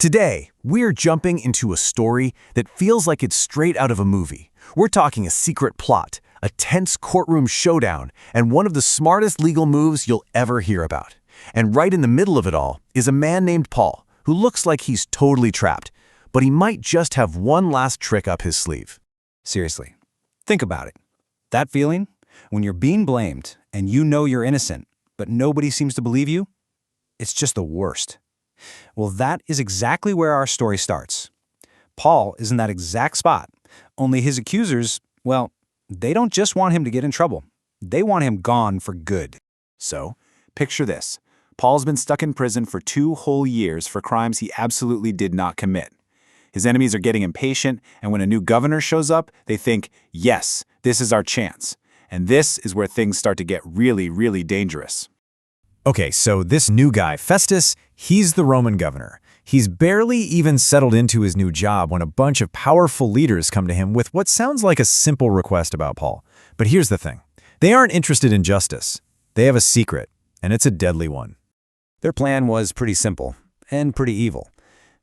Today, we're jumping into a story that feels like it's straight out of a movie. We're talking a secret plot, a tense courtroom showdown, and one of the smartest legal moves you'll ever hear about. And right in the middle of it all is a man named Paul, who looks like he's totally trapped, but he might just have one last trick up his sleeve. Seriously, think about it. That feeling, when you're being blamed and you know you're innocent, but nobody seems to believe you, it's just the worst. Well, that is exactly where our story starts. Paul is in that exact spot, only his accusers, well, they don't just want him to get in trouble. They want him gone for good. So, picture this. Paul's been stuck in prison for 2 whole years for crimes he absolutely did not commit. His enemies are getting impatient, and when a new governor shows up, they think, yes, this is our chance. And this is where things start to get really, really dangerous. Okay, so this new guy, Festus, he's the Roman governor. He's barely even settled into his new job when a bunch of powerful leaders come to him with what sounds like a simple request about Paul. But here's the thing. They aren't interested in justice. They have a secret, and it's a deadly one. Their plan was pretty simple and pretty evil.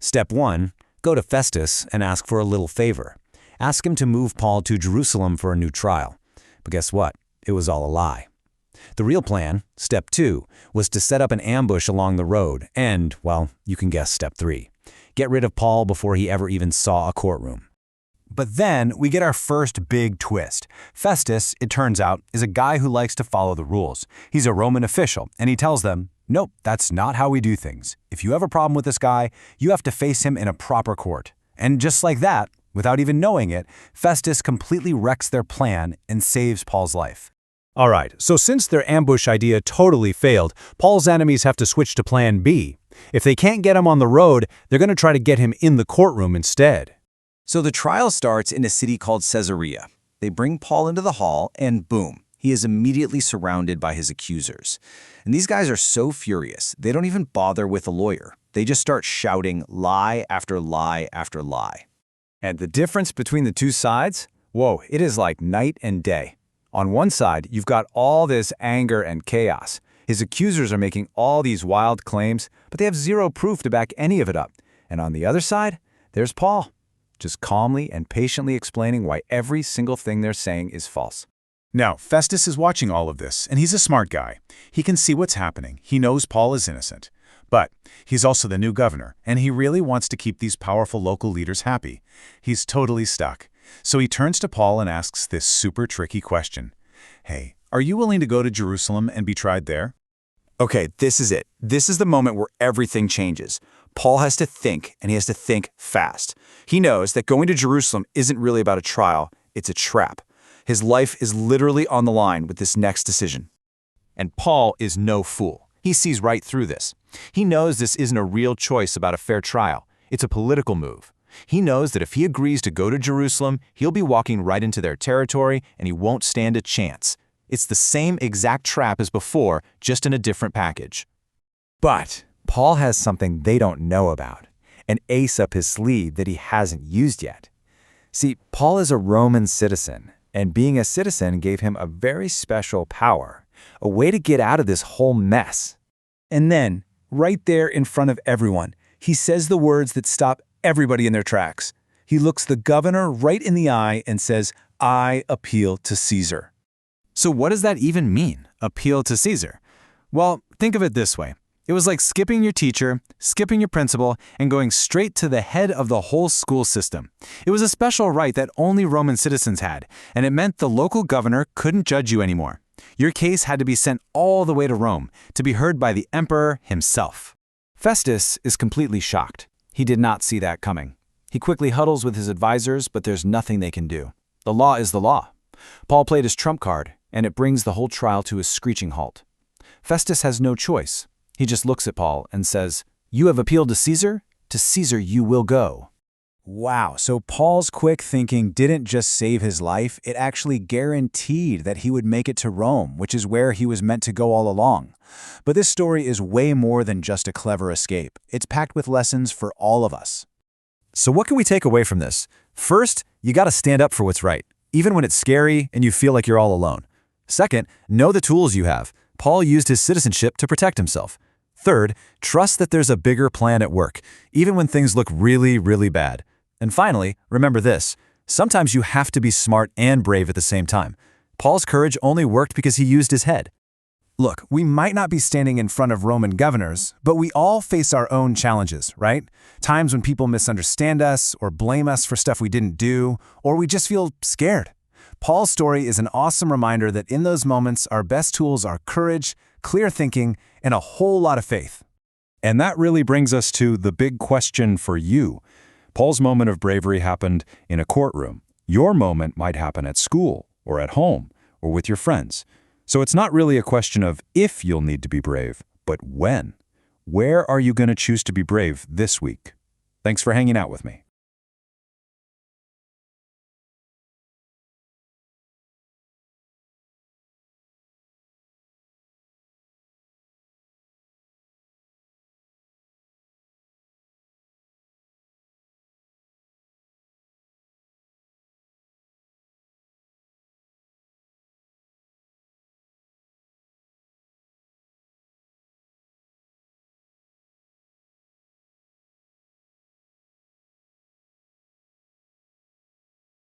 Step 1, go to Festus and ask for a little favor. Ask him to move Paul to Jerusalem for a new trial. But guess what? It was all a lie. The real plan, step 2, was to set up an ambush along the road and, well, you can guess step 3. Get rid of Paul before he ever even saw a courtroom. But then we get our first big twist. Festus, it turns out, is a guy who likes to follow the rules. He's a Roman official, and he tells them, nope, that's not how we do things. If you have a problem with this guy, you have to face him in a proper court. And just like that, without even knowing it, Festus completely wrecks their plan and saves Paul's life. All right, so since their ambush idea totally failed, Paul's enemies have to switch to plan B. If they can't get him on the road, they're going to try to get him in the courtroom instead. So the trial starts in a city called Caesarea. They bring Paul into the hall, and boom, he is immediately surrounded by his accusers. And these guys are so furious, they don't even bother with a lawyer. They just start shouting lie after lie after lie. And the difference between the two sides? Whoa, it is like night and day. On one side, you've got all this anger and chaos. His accusers are making all these wild claims, but they have zero proof to back any of it up. And on the other side, there's Paul, just calmly and patiently explaining why every single thing they're saying is false. Now, Festus is watching all of this, and he's a smart guy. He can see what's happening. He knows Paul is innocent. But he's also the new governor, and he really wants to keep these powerful local leaders happy. He's totally stuck. So he turns to Paul and asks this super tricky question. Hey, are you willing to go to Jerusalem and be tried there? Okay, this is it. This is the moment where everything changes. Paul has to think, and he has to think fast. He knows that going to Jerusalem isn't really about a trial, it's a trap. His life is literally on the line with this next decision. And Paul is no fool. He sees right through this. He knows this isn't a real choice about a fair trial. It's a political move. He knows that if he agrees to go to Jerusalem, he'll be walking right into their territory and he won't stand a chance. It's the same exact trap as before, just in a different package. But Paul has something they don't know about, an ace up his sleeve that he hasn't used yet. See, Paul is a Roman citizen, and being a citizen gave him a very special power, a way to get out of this whole mess. And then, right there in front of everyone, he says the words that stop everybody in their tracks. He looks the governor right in the eye and says, I appeal to Caesar. So what does that even mean, appeal to Caesar? Well, think of it this way. It was like skipping your teacher, skipping your principal, and going straight to the head of the whole school system. It was a special right that only Roman citizens had, and it meant the local governor couldn't judge you anymore. Your case had to be sent all the way to Rome to be heard by the emperor himself. Festus is completely shocked. He did not see that coming. He quickly huddles with his advisors, but there's nothing they can do. The law is the law. Paul played his trump card, and it brings the whole trial to a screeching halt. Festus has no choice. He just looks at Paul and says, you have appealed to Caesar you will go. Wow, so Paul's quick thinking didn't just save his life, it actually guaranteed that he would make it to Rome, which is where he was meant to go all along. But this story is way more than just a clever escape. It's packed with lessons for all of us. So what can we take away from this? First, you got to stand up for what's right, even when it's scary and you feel like you're all alone. Second, know the tools you have. Paul used his citizenship to protect himself. Third, trust that there's a bigger plan at work, even when things look really, really bad. And finally, remember this. Sometimes you have to be smart and brave at the same time. Paul's courage only worked because he used his head. Look, we might not be standing in front of Roman governors, but we all face our own challenges, right? Times when people misunderstand us or blame us for stuff we didn't do, or we just feel scared. Paul's story is an awesome reminder that in those moments, our best tools are courage, clear thinking, and a whole lot of faith. And that really brings us to the big question for you. Paul's moment of bravery happened in a courtroom. Your moment might happen at school, or at home, or with your friends. So it's not really a question of if you'll need to be brave, but when. Where are you going to choose to be brave this week? Thanks for hanging out with me.